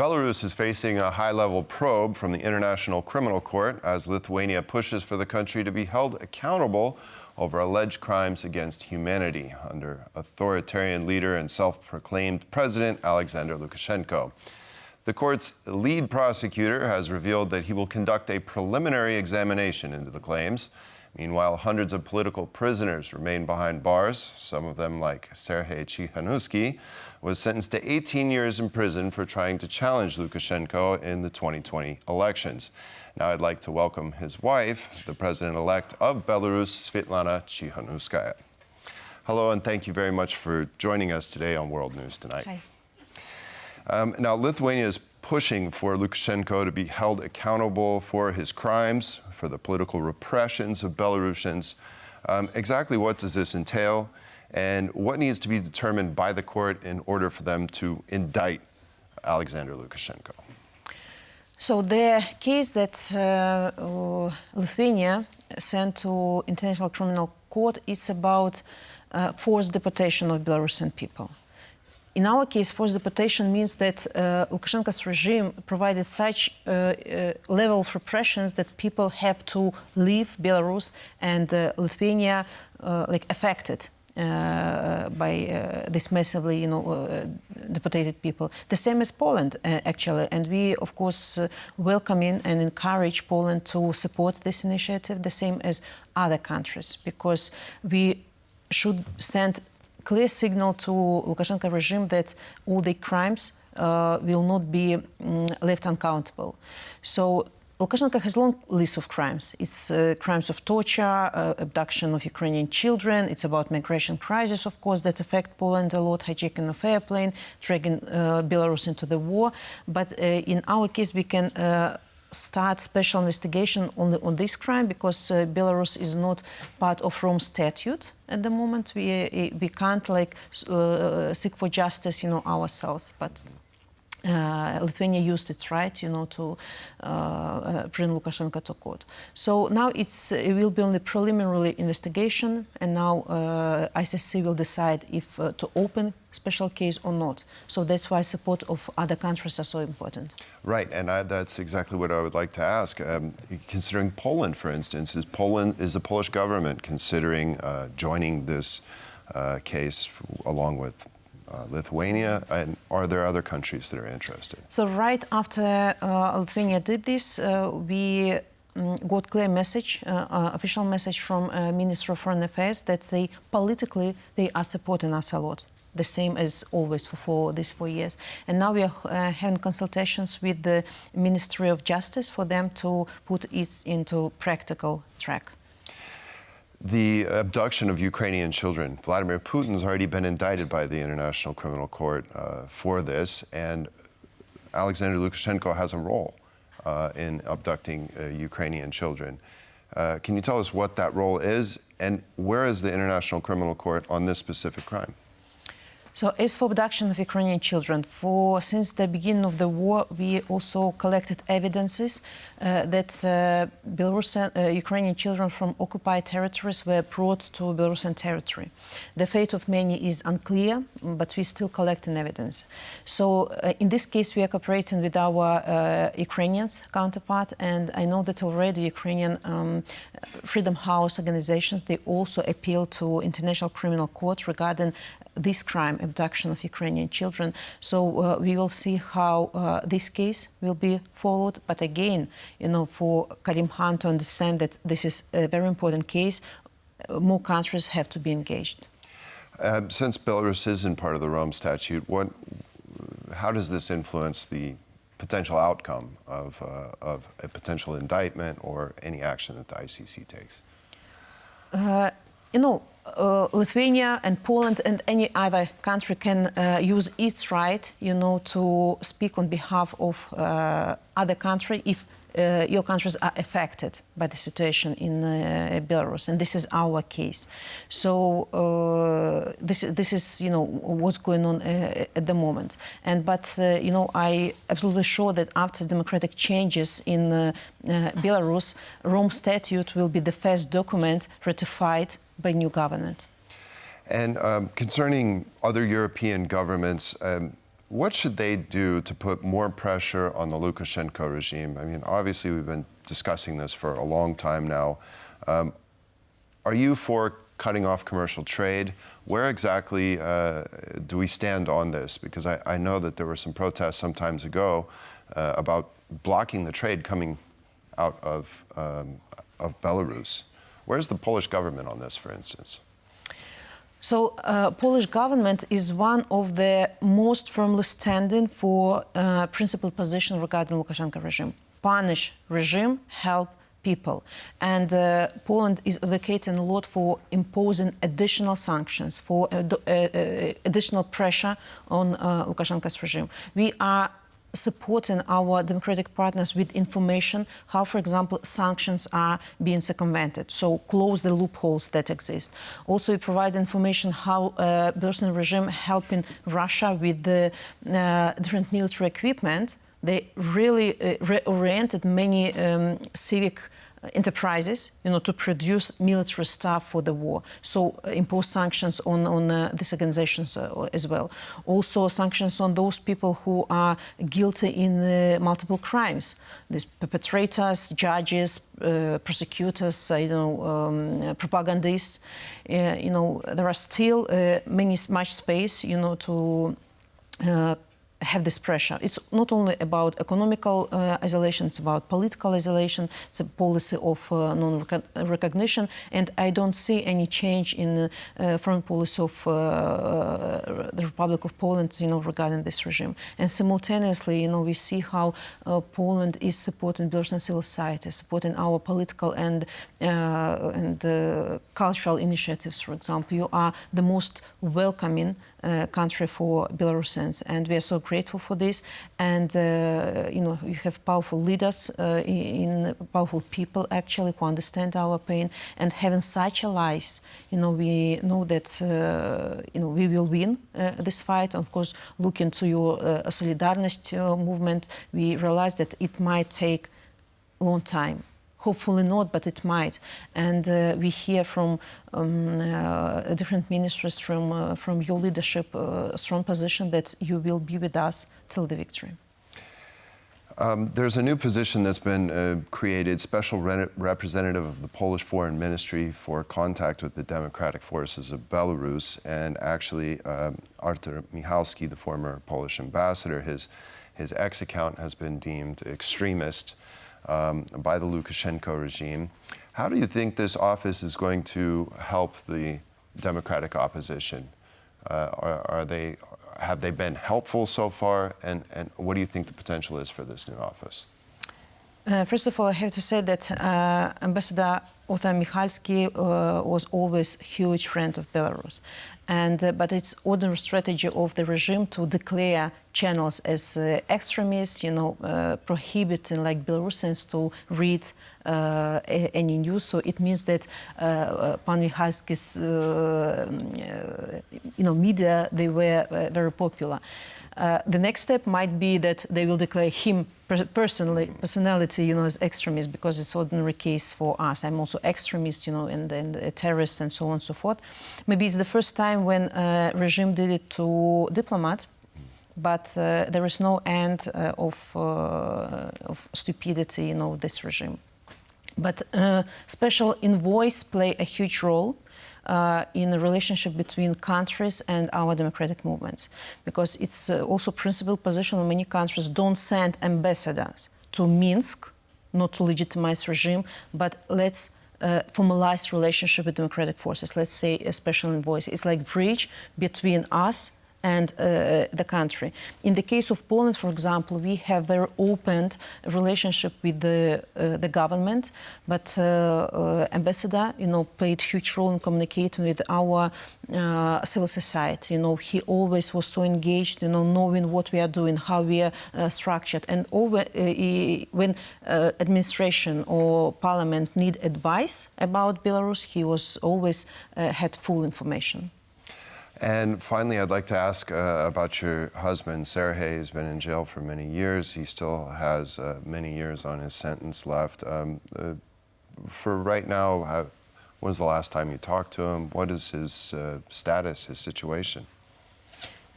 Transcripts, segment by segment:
Belarus is facing a high-level probe from the International Criminal Court as Lithuania pushes for the country to be held accountable over alleged crimes against humanity under authoritarian leader and self-proclaimed President Alexander Lukashenko. The court's lead prosecutor has revealed that he will conduct a preliminary examination into the claims. Meanwhile, hundreds of political prisoners remain behind bars. Some of them, like Siarhei Tsikhanouski, was sentenced to 18 years in prison for trying to challenge Lukashenko in the 2020 elections. Now I'd like to welcome his wife, the president-elect of Belarus, Sviatlana Tsikhanouskaya. Hello, and thank you very much for joining us today on World News Tonight. Hi. Now, Lithuania is pushing for Lukashenko to be held accountable for his crimes, for the political repressions of Belarusians. Exactly what does this entail, and what needs to be determined by the court in order for them to indict Alexander Lukashenko? So the case that Lithuania sent to International Criminal Court is about forced deportation of Belarusian people. In our case, forced deportation means that Lukashenko's regime provided such level of repressions that people have to leave Belarus, and Lithuania affected by this massively, deported people. The same as Poland, actually, and we, of course, welcome in and encourage Poland to support this initiative, the same as other countries, because we should send clear signal to Lukashenko regime that all the crimes will not be left uncountable. So Lukashenko has a long list of crimes. It's crimes of torture, abduction of Ukrainian children. It's about migration crisis, of course, that affect Poland a lot, hijacking of airplane, dragging Belarus into the war. But in our case, we can start special investigation on this crime because Belarus is not part of Rome Statute at the moment. We can't seek for justice, ourselves, but Lithuania used its right, to bring Lukashenko to court. So now it will be only preliminary investigation, and now ICC will decide if to open special case or not. So that's why support of other countries are so important. Right, and that's exactly what I would like to ask. Considering Poland, for instance, is the Polish government considering joining this case along with Lithuania, and are there other countries that are interested? So right after Lithuania did this, we got clear message, official message from Minister of Foreign Affairs that they politically are supporting us a lot, the same as always for these 4 years. And now we are having consultations with the Ministry of Justice for them to put it into practical track. The abduction of Ukrainian children. Vladimir Putin's already been indicted by the International Criminal Court for this, and Alexander Lukashenko has a role in abducting Ukrainian children. Can you tell us what that role is, and where is the International Criminal Court on this specific crime? So as for abduction of Ukrainian children, since the beginning of the war, we also collected evidences that Ukrainian children from occupied territories were brought to Belarusian territory. The fate of many is unclear, but we still collecting evidence. So in this case, we are cooperating with our Ukrainian counterpart, and I know that already Ukrainian Freedom House organizations, they also appeal to International Criminal Court regarding this crime, abduction of Ukrainian children. So we will see how this case will be followed. But again, for Karim Khan to understand that this is a very important case, more countries have to be engaged. Since Belarus isn't part of the Rome Statute, how does this influence the potential outcome of a potential indictment or any action that the ICC takes? Lithuania and Poland and any other country can use its right, to speak on behalf of other country if your countries are affected by the situation in Belarus, and this is our case. So this is what's going on at the moment. But I absolutely sure that after democratic changes in Belarus, Rome Statute will be the first document ratified by new government. And concerning other European governments, what should they do to put more pressure on the Lukashenko regime? I mean, obviously, we've been discussing this for a long time now. Are you for cutting off commercial trade? Where exactly do we stand on this? Because I know that there were some protests some times ago about blocking the trade coming out of Belarus. Where's the Polish government on this, for instance? So, Polish government is one of the most firmly standing for principled position regarding Lukashenko regime. Punish regime, help people. And Poland is advocating a lot for imposing additional sanctions, for additional pressure on Lukashenko's regime. We are supporting our democratic partners with information how, for example, sanctions are being circumvented, so close the loopholes that exist. Also, we provide information how Belarusian regime helping Russia with the different military equipment. They really reoriented many civic enterprises, to produce military stuff for the war. So impose sanctions on these organizations as well. Also sanctions on those people who are guilty in multiple crimes. These perpetrators, judges, prosecutors, propagandists. There are still much space, to have this pressure. It's not only about economical isolation, it's about political isolation, it's a policy of non-recognition, and I don't see any change in foreign policy of the Republic of Poland, regarding this regime. And simultaneously, we see how Poland is supporting Belarusian civil society, supporting our political and cultural initiatives, for example. You are the most welcoming country for Belarusians, and we are so grateful for this. And you have powerful leaders, powerful people actually who understand our pain, and having such allies, we know that we will win this fight. Of course, looking to your Solidarność movement, we realize that it might take a long time. Hopefully not, but it might. And we hear from different ministers, from your leadership, a strong position that you will be with us till the victory. There's a new position that's been created, special representative of the Polish Foreign Ministry for contact with the democratic forces of Belarus. And actually, Artur Michalski, the former Polish ambassador, his X account has been deemed extremist by the Lukashenko regime. How do you think this office is going to help the democratic opposition? Have they been helpful so far? And what do you think the potential is for this new office? First of all, I have to say that Ambassador Artur Michalski was always a huge friend of Belarus. But it's ordinary strategy of the regime to declare channels as extremists, prohibiting Belarusians to read any news. So it means that Pan Michalski's media, they were very popular. The next step might be that they will declare him personality, as extremist, because it's ordinary case for us. I'm also extremist, and a terrorist, and so on and so forth. Maybe it's the first time when regime did it to diplomat, but there is no end of stupidity, this regime. But special envoys play a huge role in the relationship between countries and our democratic movements, because it's also principled position of many countries don't send ambassadors to Minsk, not to legitimize regime, but let's formalize relationship with democratic forces. Let's say a special envoy. It's like bridge between us and the country. In the case of Poland, for example, we have very open relationship with the government, but ambassador, played huge role in communicating with our civil society. He always was so engaged, knowing what we are doing, how we are structured, and when administration or parliament need advice about Belarus, he was always had full information. And finally, I'd like to ask about your husband. Siarhei has been in jail for many years. He still has many years on his sentence left. For right now, when was the last time you talked to him? What is his status, his situation?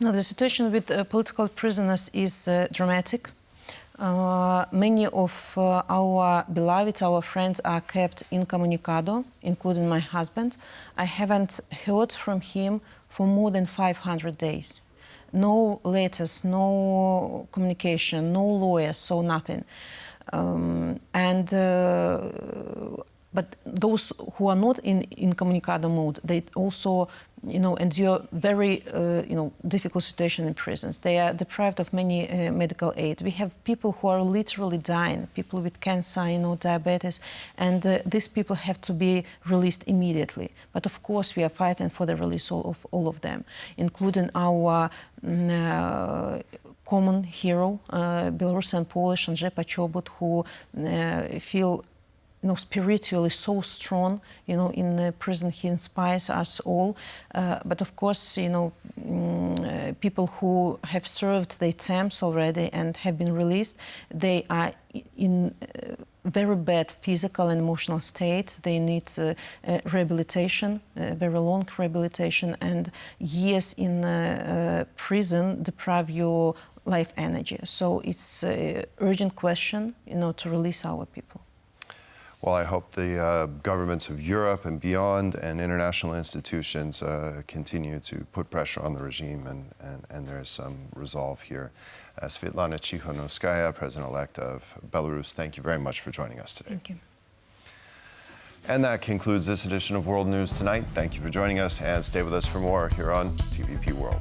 Now, the situation with political prisoners is dramatic. Many of our beloveds, our friends, are kept incommunicado, including my husband. I haven't heard from him for more than 500 days. No letters, no communication, no lawyers, so nothing. But those who are not in incommunicado mode, they also, endure very, difficult situation in prisons. They are deprived of many medical aid. We have people who are literally dying, people with cancer, diabetes, and these people have to be released immediately. But of course, we are fighting for the release of all of them, including our common hero, Belarusian Polish Andrzej Poczobut, who feel spiritually so strong, in the prison. He inspires us all. But of course, people who have served their terms already and have been released, they are in very bad physical and emotional state. They need rehabilitation, very long rehabilitation, and years in prison deprive your life energy. So it's an urgent question, to release our people. Well, I hope the governments of Europe and beyond and international institutions continue to put pressure on the regime and there's some resolve here. Sviatlana Tsikhanouskaya, President-elect of Belarus, thank you very much for joining us today. Thank you. And that concludes this edition of World News Tonight. Thank you for joining us and stay with us for more here on TVP World.